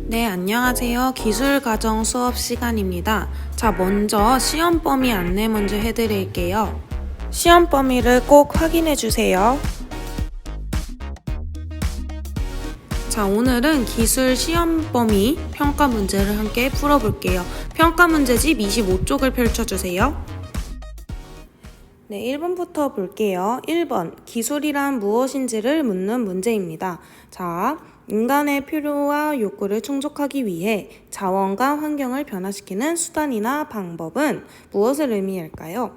네, 안녕하세요. 기술과정 수업 시간입니다. 자, 먼저 시험 범위 안내 먼저 해드릴게요. 시험 범위를 꼭 확인해 주세요. 자, 오늘은 기술 시험 범위 평가 문제를 함께 풀어볼게요. 평가 문제집 25쪽을 펼쳐주세요. 네, 1번부터 볼게요. 1번, 기술이란 무엇인지를 묻는 문제입니다. 자, 인간의 필요와 욕구를 충족하기 위해 자원과 환경을 변화시키는 수단이나 방법은 무엇을 의미할까요?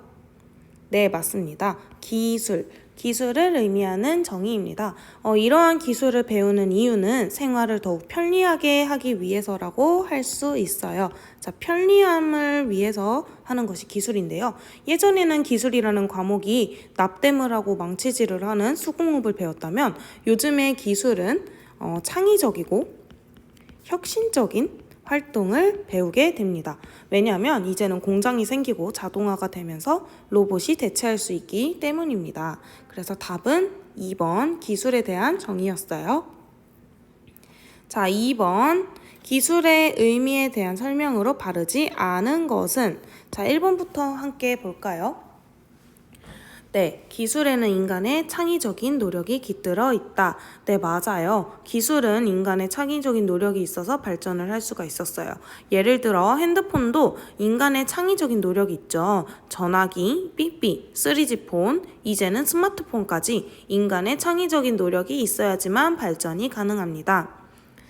네, 맞습니다. 기술을 의미하는 정의입니다. 이러한 기술을 배우는 이유는 생활을 더욱 편리하게 하기 위해서라고 할 수 있어요. 자, 편리함을 위해서 하는 것이 기술인데요. 예전에는 기술이라는 과목이 납땜을 하고 망치질을 하는 수공업을 배웠다면 요즘의 기술은 창의적이고 혁신적인 활동을 배우게 됩니다. 왜냐하면 이제는 공장이 생기고 자동화가 되면서 로봇이 대체할 수 있기 때문입니다. 그래서 답은 2번 기술에 대한 정의였어요. 자, 2번 기술의 의미에 대한 설명으로 바르지 않은 것은 자, 1번부터 함께 볼까요? 네, 기술에는 인간의 창의적인 노력이 깃들어 있다. 네, 맞아요. 기술은 인간의 창의적인 노력이 있어서 발전을 할 수가 있었어요. 예를 들어 핸드폰도 인간의 창의적인 노력이 있죠. 전화기, 삐삐, 3G폰, 이제는 스마트폰까지 인간의 창의적인 노력이 있어야지만 발전이 가능합니다.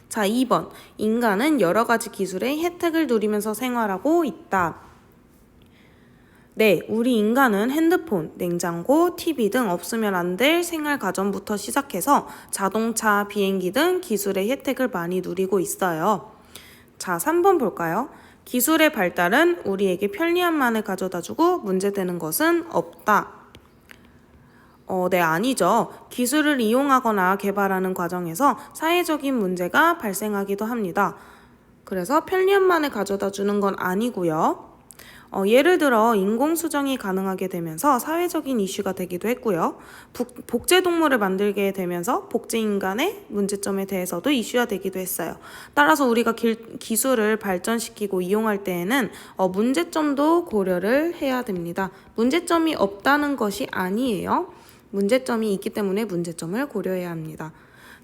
자, 2번. 인간은 여러 가지 기술의 혜택을 누리면서 생활하고 있다. 네, 우리 인간은 핸드폰, 냉장고, TV 등 없으면 안 될 생활 가전부터 시작해서 자동차, 비행기 등 기술의 혜택을 많이 누리고 있어요. 자, 3번 볼까요? 기술의 발달은 우리에게 편리함만을 가져다주고 문제되는 것은 없다. 네, 아니죠. 기술을 이용하거나 개발하는 과정에서 사회적인 문제가 발생하기도 합니다. 그래서 편리함만을 가져다 주는 건 아니고요. 예를 들어 인공수정이 가능하게 되면서 사회적인 이슈가 되기도 했고요. 복제동물을 만들게 되면서 복제인간의 문제점에 대해서도 이슈가 되기도 했어요. 따라서 우리가 기술을 발전시키고 이용할 때에는 문제점도 고려를 해야 됩니다. 문제점이 없다는 것이 아니에요. 문제점이 있기 때문에 문제점을 고려해야 합니다.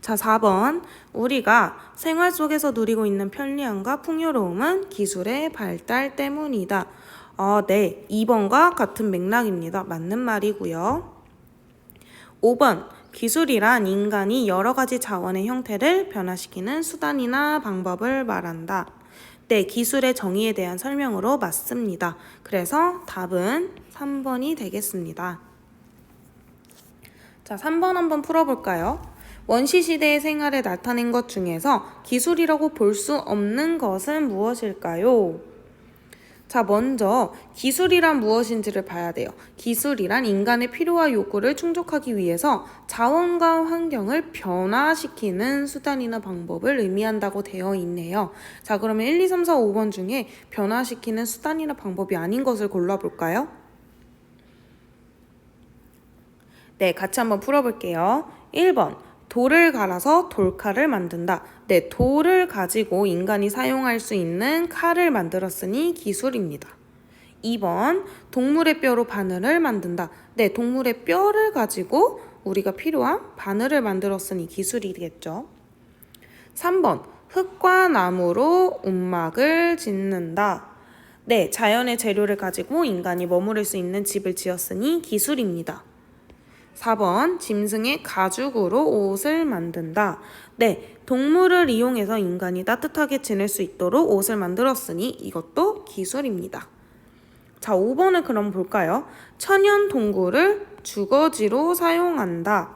자, 4번. 우리가 생활 속에서 누리고 있는 편리함과 풍요로움은 기술의 발달 때문이다. 네. 2번과 같은 맥락입니다. 맞는 말이고요. 5번. 기술이란 인간이 여러 가지 자원의 형태를 변화시키는 수단이나 방법을 말한다. 네, 기술의 정의에 대한 설명으로 맞습니다. 그래서 답은 3번이 되겠습니다. 자, 3번 한번 풀어볼까요? 원시시대의 생활에 나타낸 것 중에서 기술이라고 볼 수 없는 것은 무엇일까요? 자, 먼저 기술이란 무엇인지를 봐야 돼요. 기술이란 인간의 필요와 욕구를 충족하기 위해서 자원과 환경을 변화시키는 수단이나 방법을 의미한다고 되어 있네요. 자, 그러면 1, 2, 3, 4, 5번 중에 변화시키는 수단이나 방법이 아닌 것을 골라볼까요? 네, 같이 한번 풀어볼게요. 1번. 돌을 갈아서 돌칼을 만든다. 네, 돌을 가지고 인간이 사용할 수 있는 칼을 만들었으니 기술입니다. 2번, 동물의 뼈로 바늘을 만든다. 네, 동물의 뼈를 가지고 우리가 필요한 바늘을 만들었으니 기술이겠죠. 3번, 흙과 나무로 움막을 짓는다. 네, 자연의 재료를 가지고 인간이 머무를 수 있는 집을 지었으니 기술입니다. 4번, 짐승의 가죽으로 옷을 만든다. 네, 동물을 이용해서 인간이 따뜻하게 지낼 수 있도록 옷을 만들었으니 이것도 기술입니다. 자, 5번을 그럼 볼까요? 천연 동굴을 주거지로 사용한다.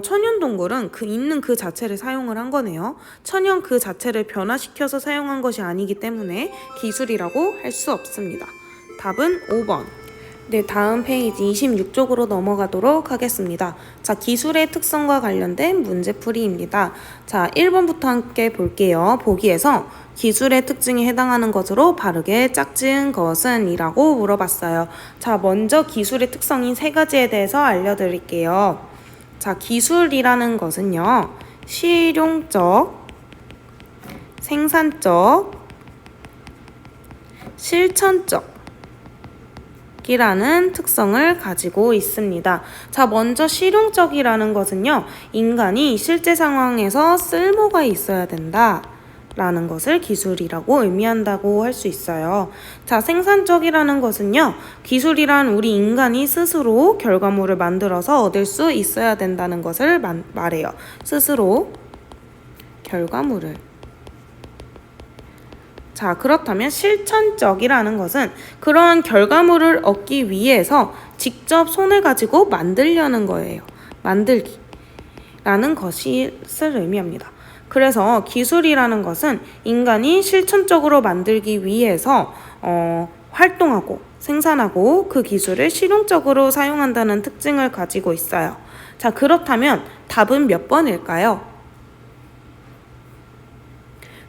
천연 동굴은 있는 그 자체를 사용을 한 거네요. 천연 그 자체를 변화시켜서 사용한 것이 아니기 때문에 기술이라고 할 수 없습니다. 답은 5번. 네, 다음 페이지 26쪽으로 넘어가도록 하겠습니다. 자, 기술의 특성과 관련된 문제풀이입니다. 자, 1번부터 함께 볼게요. 보기에서 기술의 특징에 해당하는 것으로 바르게 짝지은 것은 이라고 물어봤어요. 자, 먼저 기술의 특성인 3가지에 대해서 알려드릴게요. 자, 기술이라는 것은요, 실용적, 생산적, 실천적 이라는 특성을 가지고 있습니다. 자, 먼저 실용적이라는 것은요, 인간이 실제 상황에서 쓸모가 있어야 된다 라는 것을 기술이라고 의미한다고 할 수 있어요. 자, 생산적이라는 것은요, 기술이란 우리 인간이 스스로 결과물을 만들어서 얻을 수 있어야 된다는 것을 말해요. 스스로 결과물을. 자, 그렇다면 실천적이라는 것은 그러한 결과물을 얻기 위해서 직접 손을 가지고 만들려는 거예요. 만들기라는 것을 의미합니다. 그래서 기술이라는 것은 인간이 실천적으로 만들기 위해서 활동하고 생산하고 그 기술을 실용적으로 사용한다는 특징을 가지고 있어요. 자, 그렇다면 답은 몇 번일까요?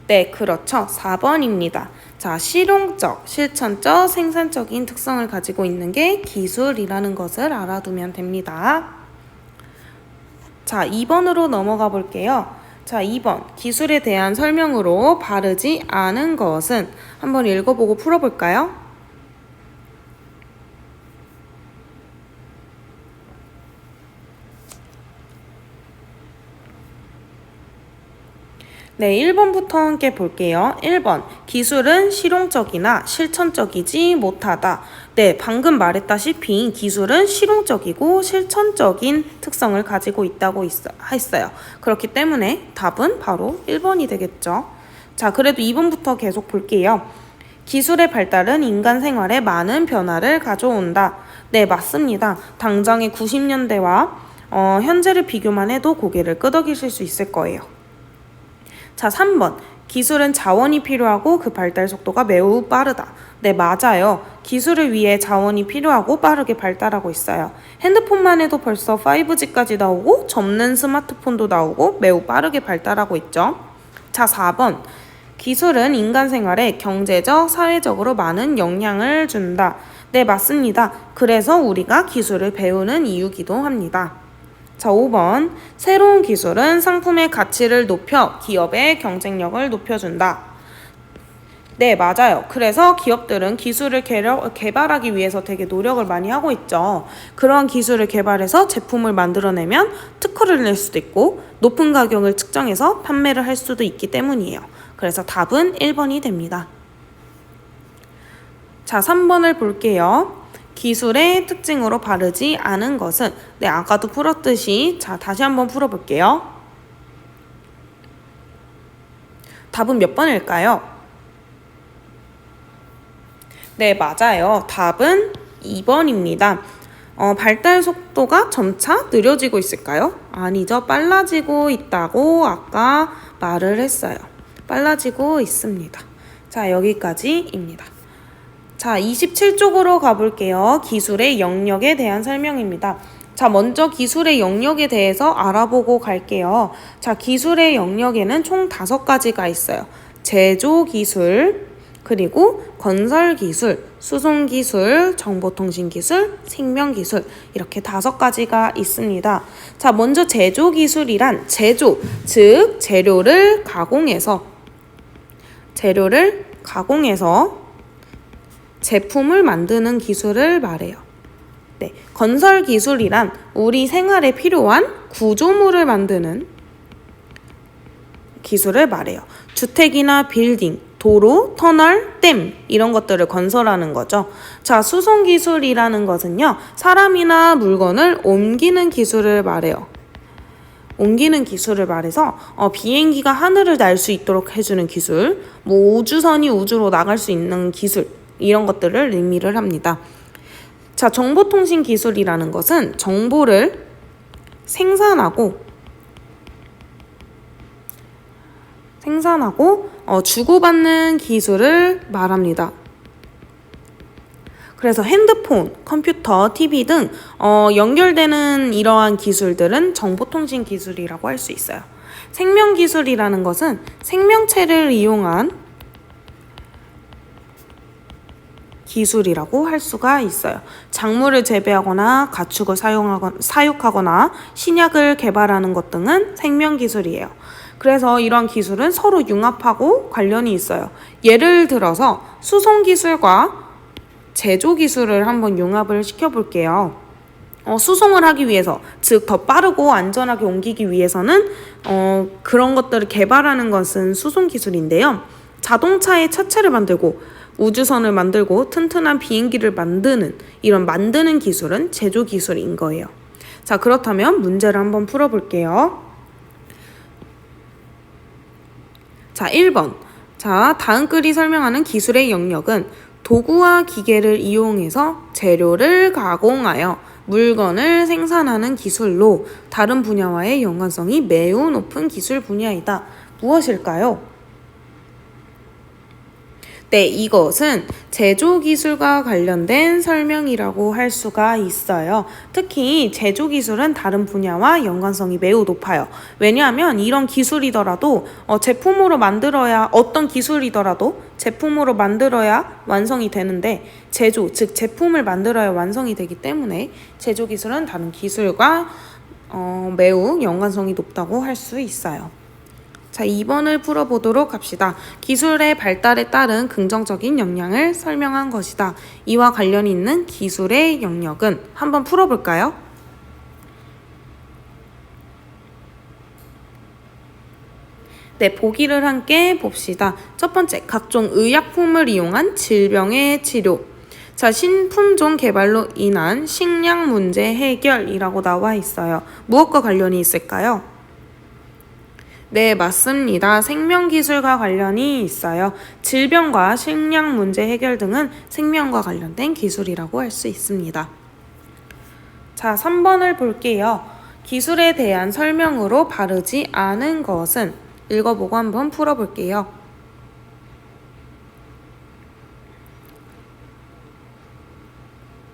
네, 그렇죠. 4번입니다. 자, 실용적, 실천적, 생산적인 특성을 가지고 있는 게 기술이라는 것을 알아두면 됩니다. 자, 2번으로 넘어가 볼게요. 자, 2번. 기술에 대한 설명으로 바르지 않은 것은 한번 읽어보고 풀어볼까요? 네, 1번부터 함께 볼게요. 1번, 기술은 실용적이나 실천적이지 못하다. 네, 방금 말했다시피 기술은 실용적이고 실천적인 특성을 가지고 있다고 했어요. 그렇기 때문에 답은 바로 1번이 되겠죠. 자, 그래도 2번부터 계속 볼게요. 기술의 발달은 인간 생활에 많은 변화를 가져온다. 네, 맞습니다. 당장의 90년대와 현재를 비교만 해도 고개를 끄덕이실 수 있을 거예요. 자, 3번. 기술은 자원이 필요하고 그 발달 속도가 매우 빠르다. 네, 맞아요. 기술을 위해 자원이 필요하고 빠르게 발달하고 있어요. 핸드폰만 해도 벌써 5G까지 나오고 접는 스마트폰도 나오고 매우 빠르게 발달하고 있죠. 자, 4번. 기술은 인간 생활에 경제적, 사회적으로 많은 영향을 준다. 네, 맞습니다. 그래서 우리가 기술을 배우는 이유기도 합니다. 자, 5번. 새로운 기술은 상품의 가치를 높여 기업의 경쟁력을 높여준다. 네, 맞아요. 그래서 기업들은 기술을 개발하기 위해서 되게 노력을 많이 하고 있죠. 그런 기술을 개발해서 제품을 만들어내면 특허를 낼 수도 있고 높은 가격을 측정해서 판매를 할 수도 있기 때문이에요. 그래서 답은 1번이 됩니다. 자, 3번을 볼게요. 기술의 특징으로 바르지 않은 것은, 네, 아까도 풀었듯이, 자, 다시 한번 풀어볼게요. 답은 몇 번일까요? 네, 맞아요. 답은 2번입니다. 발달 속도가 점차 느려지고 있을까요? 아니죠. 빨라지고 있다고 아까 말을 했어요. 빨라지고 있습니다. 자, 여기까지입니다. 자, 27쪽으로 가볼게요. 기술의 영역에 대한 설명입니다. 자, 먼저 기술의 영역에 대해서 알아보고 갈게요. 자, 기술의 영역에는 총 5가지가 있어요. 제조기술, 그리고 건설기술, 수송기술, 정보통신기술, 생명기술 이렇게 5가지가 있습니다. 자, 먼저 제조기술이란 제조, 즉 재료를 가공해서 제품을 만드는 기술을 말해요. 네, 건설 기술이란 우리 생활에 필요한 구조물을 만드는 기술을 말해요. 주택이나 빌딩, 도로, 터널, 댐 이런 것들을 건설하는 거죠. 자, 수송 기술이라는 것은요, 사람이나 물건을 옮기는 기술을 말해요. 옮기는 기술을 말해서 비행기가 하늘을 날 수 있도록 해주는 기술, 뭐 우주선이 우주로 나갈 수 있는 기술 이런 것들을 의미를 합니다. 자, 정보통신 기술이라는 것은 정보를 생산하고 주고받는 기술을 말합니다. 그래서 핸드폰, 컴퓨터, TV 등 연결되는 이러한 기술들은 정보통신 기술이라고 할 수 있어요. 생명기술이라는 것은 생명체를 이용한 기술이라고 할 수가 있어요. 작물을 재배하거나 가축을 사육하거나 신약을 개발하는 것 등은 생명기술이에요. 그래서 이런 기술은 서로 융합하고 관련이 있어요. 예를 들어서 수송 기술과 제조 기술을 한번 융합을 시켜볼게요. 수송을 하기 위해서, 즉 더 빠르고 안전하게 옮기기 위해서는 그런 것들을 개발하는 것은 수송 기술인데요. 자동차의 차체를 만들고 우주선을 만들고 튼튼한 비행기를 만드는 이런 만드는 기술은 제조 기술인 거예요. 자, 그렇다면 문제를 한번 풀어볼게요. 자, 1번. 자, 다음 글이 설명하는 기술의 영역은 도구와 기계를 이용해서 재료를 가공하여 물건을 생산하는 기술로 다른 분야와의 연관성이 매우 높은 기술 분야이다. 무엇일까요? 네, 이것은 제조 기술과 관련된 설명이라고 할 수가 있어요. 특히 제조 기술은 다른 분야와 연관성이 매우 높아요. 왜냐하면 이런 기술이더라도 제품으로 만들어야, 어떤 기술이더라도 제품으로 만들어야 완성이 되는데, 제조, 즉 제품을 만들어야 완성이 되기 때문에 제조 기술은 다른 기술과 매우 연관성이 높다고 할 수 있어요. 자, 2번을 풀어보도록 합시다. 기술의 발달에 따른 긍정적인 영향을 설명한 것이다. 이와 관련이 있는 기술의 영역은 한번 풀어볼까요? 네, 보기를 함께 봅시다. 첫 번째, 각종 의약품을 이용한 질병의 치료. 자, 신품종 개발로 인한 식량 문제 해결이라고 나와 있어요. 무엇과 관련이 있을까요? 네, 맞습니다. 생명기술과 관련이 있어요. 질병과 식량 문제 해결 등은 생명과 관련된 기술이라고 할 수 있습니다. 자, 3번을 볼게요. 기술에 대한 설명으로 바르지 않은 것은? 읽어보고 한번 풀어볼게요.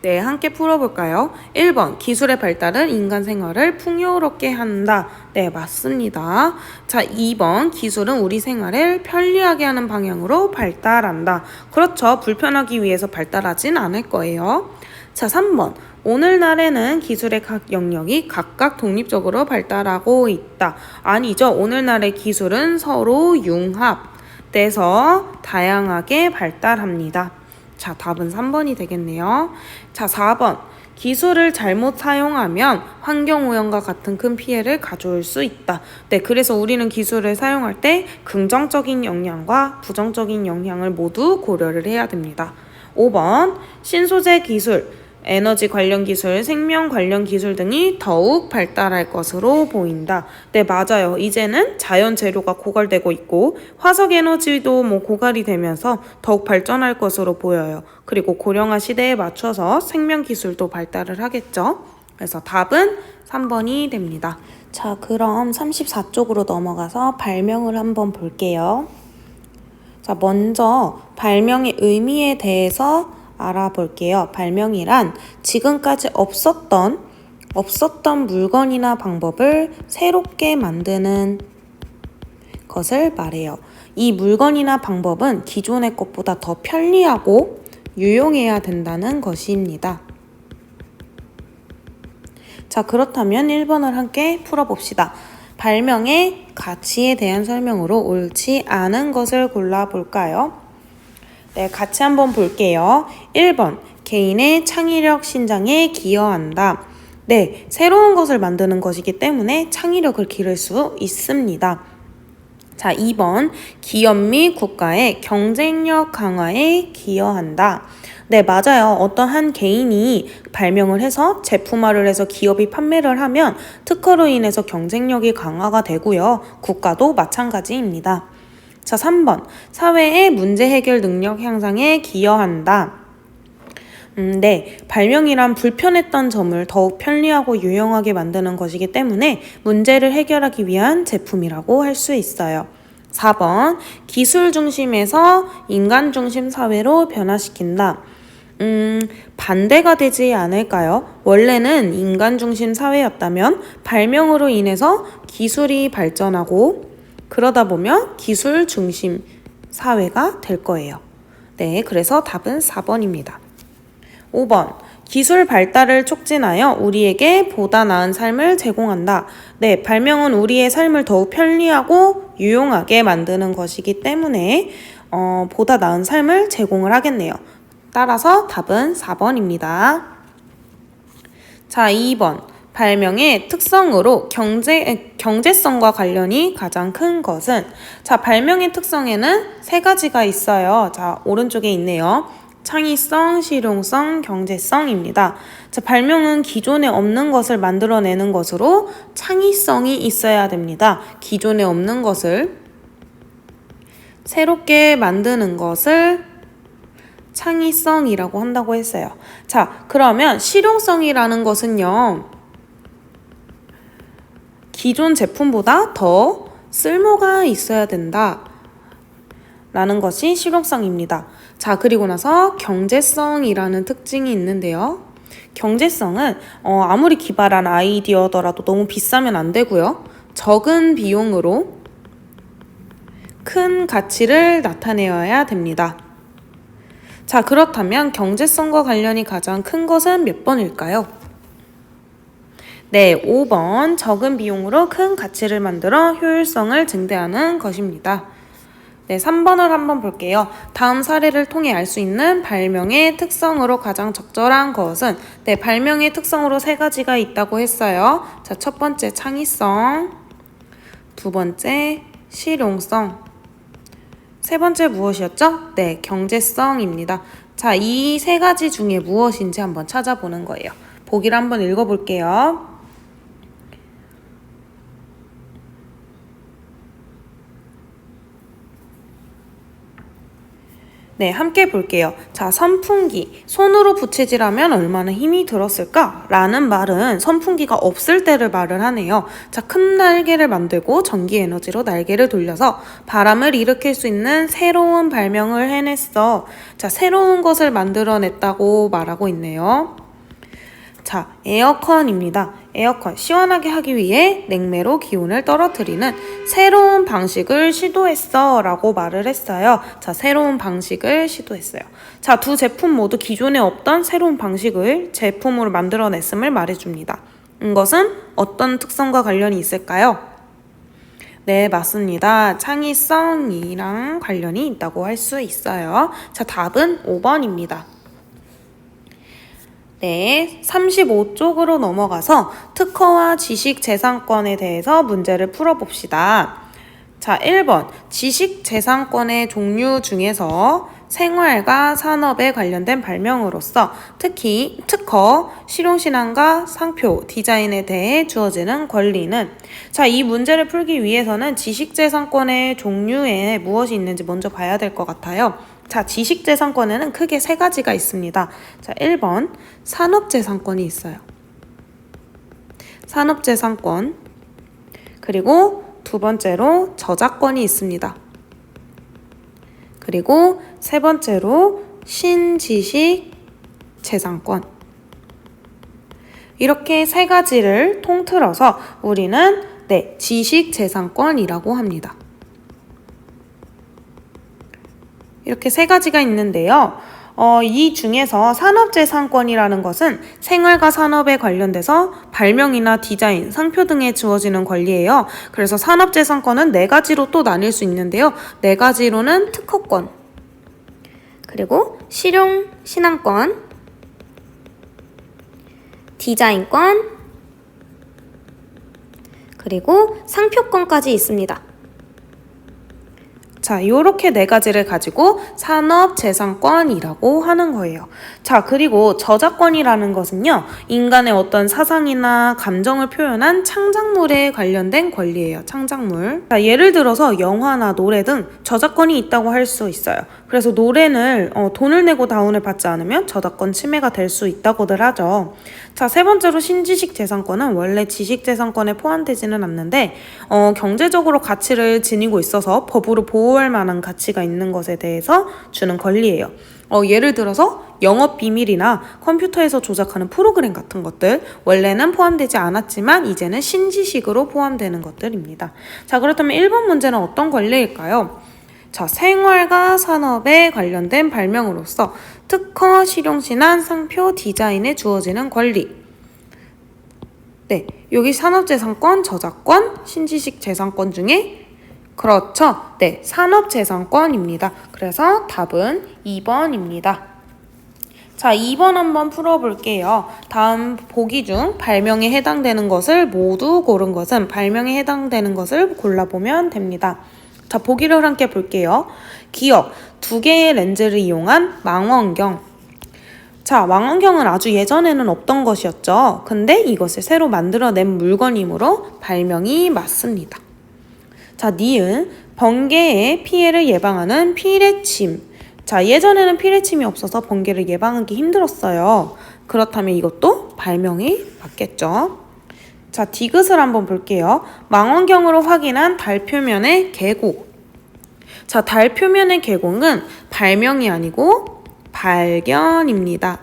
네, 함께 풀어볼까요? 1번, 기술의 발달은 인간 생활을 풍요롭게 한다. 네, 맞습니다. 자, 2번, 기술은 우리 생활을 편리하게 하는 방향으로 발달한다. 그렇죠. 불편하기 위해서 발달하진 않을 거예요. 자, 3번, 오늘날에는 기술의 각 영역이 각각 독립적으로 발달하고 있다. 아니죠. 오늘날의 기술은 서로 융합돼서 다양하게 발달합니다. 자, 답은 3번이 되겠네요. 자, 4번. 기술을 잘못 사용하면 환경오염과 같은 큰 피해를 가져올 수 있다. 네, 그래서 우리는 기술을 사용할 때 긍정적인 영향과 부정적인 영향을 모두 고려를 해야 됩니다. 5번. 신소재 기술, 에너지 관련 기술, 생명 관련 기술 등이 더욱 발달할 것으로 보인다. 네, 맞아요. 이제는 자연 재료가 고갈되고 있고 화석 에너지도 고갈이 되면서 더욱 발전할 것으로 보여요. 그리고 고령화 시대에 맞춰서 생명 기술도 발달을 하겠죠. 그래서 답은 3번이 됩니다. 자, 그럼 34쪽으로 넘어가서 발명을 한번 볼게요. 자, 먼저 발명의 의미에 대해서 알아볼게요. 발명이란 지금까지 없었던 물건이나 방법을 새롭게 만드는 것을 말해요. 이 물건이나 방법은 기존의 것보다 더 편리하고 유용해야 된다는 것입니다. 자, 그렇다면 1번을 함께 풀어봅시다. 발명의 가치에 대한 설명으로 옳지 않은 것을 골라볼까요? 네, 같이 한번 볼게요. 1번, 개인의 창의력 신장에 기여한다. 네, 새로운 것을 만드는 것이기 때문에 창의력을 기를 수 있습니다. 자, 2번, 기업 및 국가의 경쟁력 강화에 기여한다. 네, 맞아요. 어떤 한 개인이 발명을 해서 제품화를 해서 기업이 판매를 하면 특허로 인해서 경쟁력이 강화가 되고요. 국가도 마찬가지입니다. 자, 3번. 사회의 문제 해결 능력 향상에 기여한다. 네. 발명이란 불편했던 점을 더욱 편리하고 유용하게 만드는 것이기 때문에 문제를 해결하기 위한 제품이라고 할 수 있어요. 4번. 기술 중심에서 인간 중심 사회로 변화시킨다. 반대가 되지 않을까요? 원래는 인간 중심 사회였다면 발명으로 인해서 기술이 발전하고 그러다 보면 기술 중심 사회가 될 거예요. 네, 그래서 답은 4번입니다. 5번. 기술 발달을 촉진하여 우리에게 보다 나은 삶을 제공한다. 네, 발명은 우리의 삶을 더욱 편리하고 유용하게 만드는 것이기 때문에 보다 나은 삶을 제공을 하겠네요. 따라서 답은 4번입니다. 자, 2번. 발명의 특성으로 경제성과 관련이 가장 큰 것은? 자, 발명의 특성에는 3가지가 있어요. 자, 오른쪽에 있네요. 창의성, 실용성, 경제성입니다. 자, 발명은 기존에 없는 것을 만들어내는 것으로 창의성이 있어야 됩니다. 기존에 없는 것을 새롭게 만드는 것을 창의성이라고 한다고 했어요. 자, 그러면 실용성이라는 것은요, 기존 제품보다 더 쓸모가 있어야 된다 라는 것이 실용성입니다. 자, 그리고 나서 경제성이라는 특징이 있는데요. 경제성은 아무리 기발한 아이디어더라도 너무 비싸면 안 되고요. 적은 비용으로 큰 가치를 나타내어야 됩니다. 자, 그렇다면 경제성과 관련이 가장 큰 것은 몇 번일까요? 네, 5번. 적은 비용으로 큰 가치를 만들어 효율성을 증대하는 것입니다. 네, 3번을 한번 볼게요. 다음 사례를 통해 알 수 있는 발명의 특성으로 가장 적절한 것은? 네, 발명의 특성으로 3가지가 있다고 했어요. 자, 첫 번째 창의성, 두 번째 실용성, 세 번째 무엇이었죠? 네, 경제성입니다. 자, 이 3가지 중에 무엇인지 한번 찾아보는 거예요. 보기를 한번 읽어볼게요. 네, 함께 볼게요. 자, 선풍기. 손으로 부채질하면 얼마나 힘이 들었을까? 라는 말은 선풍기가 없을 때를 말을 하네요. 자, 큰 날개를 만들고 전기 에너지로 날개를 돌려서 바람을 일으킬 수 있는 새로운 발명을 해냈어. 자, 새로운 것을 만들어냈다고 말하고 있네요. 자, 에어컨입니다. 에어컨, 시원하게 하기 위해 냉매로 기온을 떨어뜨리는 새로운 방식을 시도했어 라고 말을 했어요. 자, 새로운 방식을 시도했어요. 자, 두 제품 모두 기존에 없던 새로운 방식을 제품으로 만들어냈음을 말해줍니다. 이것은 어떤 특성과 관련이 있을까요? 네, 맞습니다. 창의성이랑 관련이 있다고 할 수 있어요. 자, 답은 5번입니다. 네, 35쪽으로 넘어가서 특허와 지식재산권에 대해서 문제를 풀어봅시다. 자, 1번. 지식재산권의 종류 중에서 생활과 산업에 관련된 발명으로서 특히 특허, 실용신앙과 상표, 디자인에 대해 주어지는 권리는? 자, 이 문제를 풀기 위해서는 지식재산권의 종류에 무엇이 있는지 먼저 봐야 될 것 같아요. 자, 지식재산권에는 크게 3가지가 있습니다. 자, 1번 산업재산권이 있어요. 산업재산권. 그리고 두 번째로 저작권이 있습니다. 그리고 세 번째로 신지식재산권. 이렇게 3가지를 통틀어서 우리는 지식재산권이라고 합니다. 이렇게 3가지가 있는데요. 이 중에서 산업재산권이라는 것은 생활과 산업에 관련돼서 발명이나 디자인, 상표 등에 주어지는 권리예요. 그래서 산업재산권은 4가지로 또 나뉠 수 있는데요. 4가지로는 특허권, 그리고 실용신앙권, 디자인권, 그리고 상표권까지 있습니다. 자, 요렇게 4가지를 가지고 산업재산권이라고 하는 거예요. 자, 그리고 저작권이라는 것은요, 인간의 어떤 사상이나 감정을 표현한 창작물에 관련된 권리예요. 창작물. 자, 예를 들어서 영화나 노래 등 저작권이 있다고 할 수 있어요. 그래서 노래를 돈을 내고 다운을 받지 않으면 저작권 침해가 될 수 있다고들 하죠. 자, 세 번째로 신지식재산권은 원래 지식재산권에 포함되지는 않는데 경제적으로 가치를 지니고 있어서 법으로 보호할 만한 가치가 있는 것에 대해서 주는 권리예요. 예를 들어서 영업비밀이나 컴퓨터에서 조작하는 프로그램 같은 것들, 원래는 포함되지 않았지만 이제는 신지식으로 포함되는 것들입니다. 자, 그렇다면 1번 문제는 어떤 권리일까요? 자, 생활과 산업에 관련된 발명으로서 특허, 실용신안, 상표, 디자인에 주어지는 권리. 네, 여기 산업재산권, 저작권, 신지식 재산권 중에 그렇죠. 네, 산업재산권입니다. 그래서 답은 2번입니다. 자, 2번 한번 풀어볼게요. 다음 보기 중 발명에 해당되는 것을 모두 고른 것은 발명에 해당되는 것을 골라보면 됩니다. 자, 보기를 함께 볼게요. 기억, 2개의 렌즈를 이용한 망원경. 자, 망원경은 아주 예전에는 없던 것이었죠. 근데 이것을 새로 만들어낸 물건이므로 발명이 맞습니다. 자, 니은, 번개의 피해를 예방하는 피뢰침. 자, 예전에는 피뢰침이 없어서 번개를 예방하기 힘들었어요. 그렇다면 이것도 발명이 맞겠죠. 자, 디귿을 한번 볼게요. 망원경으로 확인한 달 표면의 계곡. 자, 달 표면의 계곡은 발명이 아니고 발견입니다.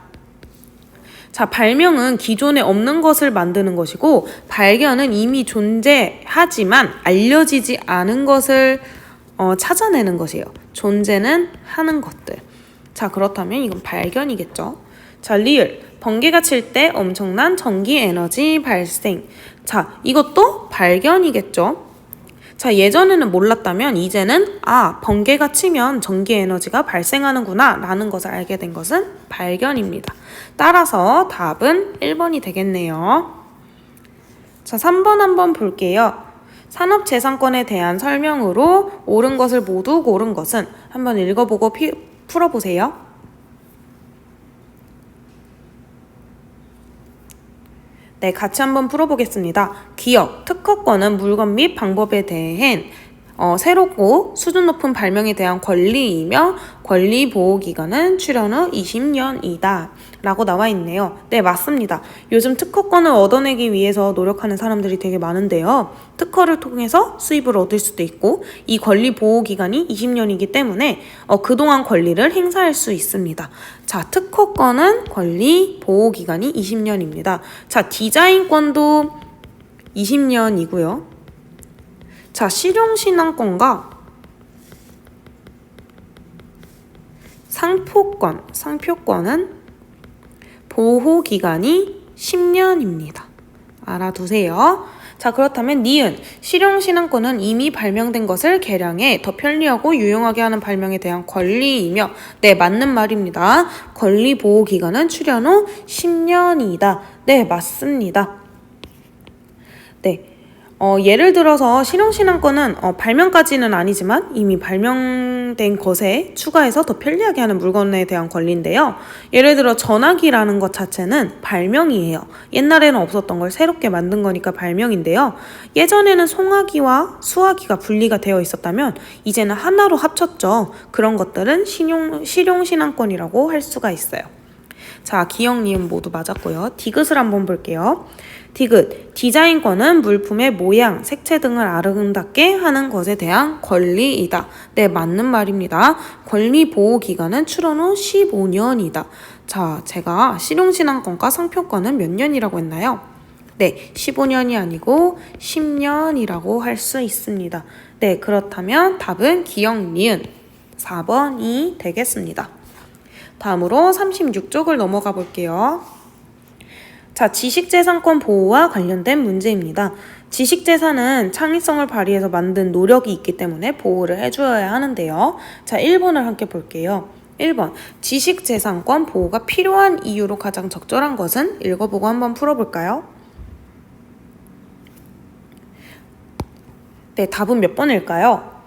자, 발명은 기존에 없는 것을 만드는 것이고 발견은 이미 존재하지만 알려지지 않은 것을 찾아내는 것이에요. 존재는 하는 것들. 자, 그렇다면 이건 발견이겠죠. 자, 리을. 번개가 칠 때 엄청난 전기 에너지 발생. 자, 이것도 발견이겠죠. 자, 예전에는 몰랐다면 이제는 번개가 치면 전기 에너지가 발생하는구나 라는 것을 알게 된 것은 발견입니다. 따라서 답은 1번이 되겠네요. 자, 3번 한번 볼게요. 산업재산권에 대한 설명으로 옳은 것을 모두 고른 것은 한번 읽어보고 풀어보세요. 네, 같이 한번 풀어보겠습니다. 기억, 특허권은 물건 및 방법에 대한 새롭고 수준 높은 발명에 대한 권리이며 권리 보호 기간은 출현 후 20년이다 라고 나와 있네요. 네, 맞습니다. 요즘 특허권을 얻어내기 위해서 노력하는 사람들이 되게 많은데요. 특허를 통해서 수입을 얻을 수도 있고 이 권리 보호 기간이 20년이기 때문에 그동안 권리를 행사할 수 있습니다. 자, 특허권은 권리 보호 기간이 20년입니다. 자, 디자인권도 20년이고요. 자, 실용신안권과 상표권은 보호기간이 10년입니다. 알아두세요. 자, 그렇다면 니은, 실용신안권은 이미 발명된 것을 개량해 더 편리하고 유용하게 하는 발명에 대한 권리이며 네, 맞는 말입니다. 권리 보호기간은 출현 후 10년이다. 네, 맞습니다. 네. 예를 들어서 실용신안권은 발명까지는 아니지만 이미 발명된 것에 추가해서 더 편리하게 하는 물건에 대한 권리인데요. 예를 들어 전화기라는 것 자체는 발명이에요. 옛날에는 없었던 걸 새롭게 만든 거니까 발명인데요. 예전에는 송화기와 수화기가 분리가 되어 있었다면 이제는 하나로 합쳤죠. 그런 것들은 실용신안권이라고 할 수가 있어요. 자, 기억, 니은 모두 맞았고요. 디귿을 한번 볼게요. 디귿, 디자인권은 물품의 모양, 색채 등을 아름답게 하는 것에 대한 권리이다. 네, 맞는 말입니다. 권리 보호 기간은 출원 후 15년이다. 자, 제가 실용신안권과 상표권은 몇 년이라고 했나요? 네, 15년이 아니고 10년이라고 할 수 있습니다. 네, 그렇다면 답은 기억, 니은 4번이 되겠습니다. 다음으로 36쪽을 넘어가 볼게요. 자, 지식재산권 보호와 관련된 문제입니다. 지식재산은 창의성을 발휘해서 만든 노력이 있기 때문에 보호를 해줘야 하는데요. 자, 1번을 함께 볼게요. 1번, 지식재산권 보호가 필요한 이유로 가장 적절한 것은? 읽어보고 한번 풀어볼까요? 네, 답은 몇 번일까요?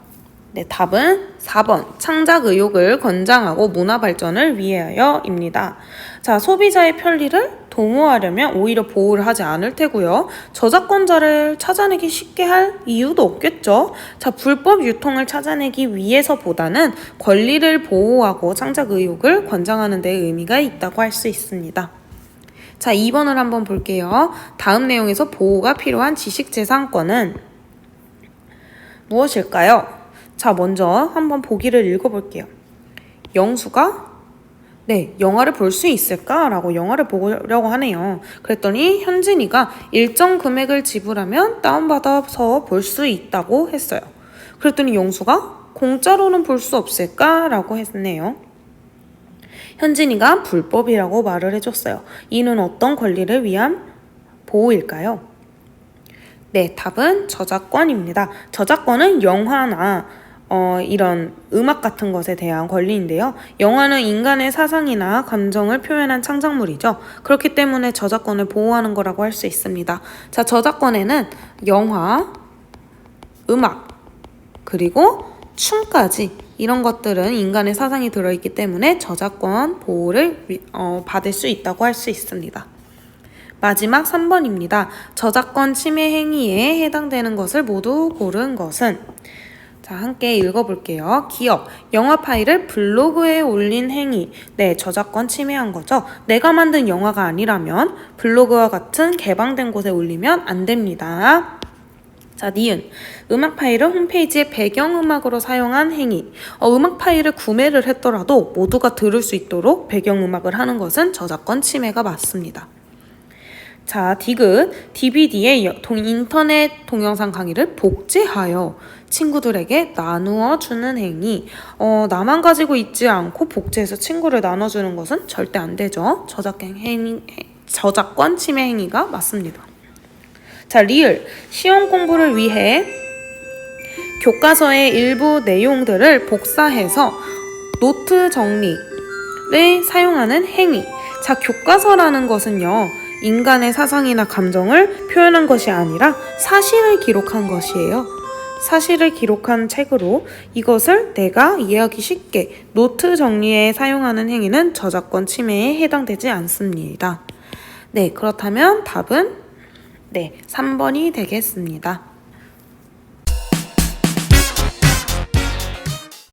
네, 답은 4번, 창작 의욕을 권장하고 문화 발전을 위하여입니다. 자, 소비자의 편리를 도모하려면 오히려 보호를 하지 않을 테고요. 저작권자를 찾아내기 쉽게 할 이유도 없겠죠. 자, 불법 유통을 찾아내기 위해서보다는 권리를 보호하고 창작 의욕을 권장하는 데 의미가 있다고 할 수 있습니다. 자, 2번을 한번 볼게요. 다음 내용에서 보호가 필요한 지식재산권은 무엇일까요? 자, 먼저 한번 보기를 읽어볼게요. 영수가 영화를 볼 수 있을까? 라고 영화를 보려고 하네요. 그랬더니 현진이가 일정 금액을 지불하면 다운받아서 볼 수 있다고 했어요. 그랬더니 영수가 공짜로는 볼 수 없을까? 라고 했네요. 현진이가 불법이라고 말을 해줬어요. 이는 어떤 권리를 위한 보호일까요? 네, 답은 저작권입니다. 저작권은 영화나 이런 음악 같은 것에 대한 권리인데요. 영화는 인간의 사상이나 감정을 표현한 창작물이죠. 그렇기 때문에 저작권을 보호하는 거라고 할 수 있습니다. 자, 저작권에는 영화, 음악, 그리고 춤까지 이런 것들은 인간의 사상이 들어있기 때문에 저작권 보호를 받을 수 있다고 할 수 있습니다. 마지막 3번입니다. 저작권 침해 행위에 해당되는 것을 모두 고른 것은? 자, 함께 읽어볼게요. 기억, 영화 파일을 블로그에 올린 행위. 네, 저작권 침해한 거죠. 내가 만든 영화가 아니라면 블로그와 같은 개방된 곳에 올리면 안 됩니다. 자, 니은, 음악 파일을 홈페이지의 배경음악으로 사용한 행위. 음악 파일을 구매를 했더라도 모두가 들을 수 있도록 배경음악을 하는 것은 저작권 침해가 맞습니다. 자, 디귿, DVD의 인터넷 동영상 강의를 복제하여 친구들에게 나누어 주는 행위. 나만 가지고 있지 않고 복제해서 친구를 나눠주는 것은 절대 안 되죠. 저작권 침해 행위가 맞습니다. 자, 리을, 시험 공부를 위해 교과서의 일부 내용들을 복사해서 노트 정리를 사용하는 행위. 자, 교과서라는 것은요, 인간의 사상이나 감정을 표현한 것이 아니라 사실을 기록한 것이에요. 사실을 기록한 책으로 이것을 내가 이해하기 쉽게 노트 정리에 사용하는 행위는 저작권 침해에 해당되지 않습니다. 네, 그렇다면 답은 3번이 되겠습니다.